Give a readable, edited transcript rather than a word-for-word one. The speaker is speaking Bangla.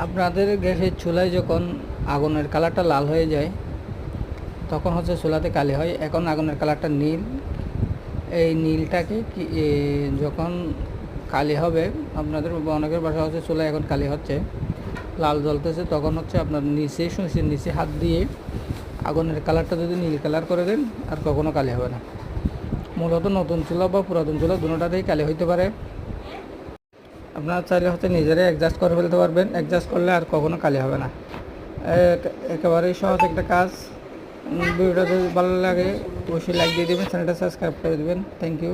আপনাদের গ্যাসের চুলায় যখন আগুনের কালারটা লাল হয়ে যায় তখন হচ্ছে চুলাতে কালি হয়। এখন আগুনের কালারটা নীল। এই নীলটাকে যখন কালি হবে, আপনাদের অনেকের বাসা হচ্ছে চুলায় এখন কালি হচ্ছে, লাল জ্বলতেছে, তখন হচ্ছে আপনার নিচে সুইচের নিচে হাত দিয়ে আগুনের কালারটা যদি নীল কালার করে দেন আর কখনো কালি হবে না। মূলত নতুন চুলা বা পুরাতন চুলা দুটোটাতেই কালি হইতে পারে। আপনারা চাইলে হচ্ছে নিজেরাই অ্যাডজাস্ট করে ফেলতে পারবেন। অ্যাডজাস্ট করলে আর কখনো কালি হবে না। একেবারেই সহজ একটা কাজ। ভিডিওটা যদি ভালো লাগে অবশ্যই লাইক দিয়ে দেবেন, চ্যানেলটা সাবস্ক্রাইব করে দেবেন। Thank you.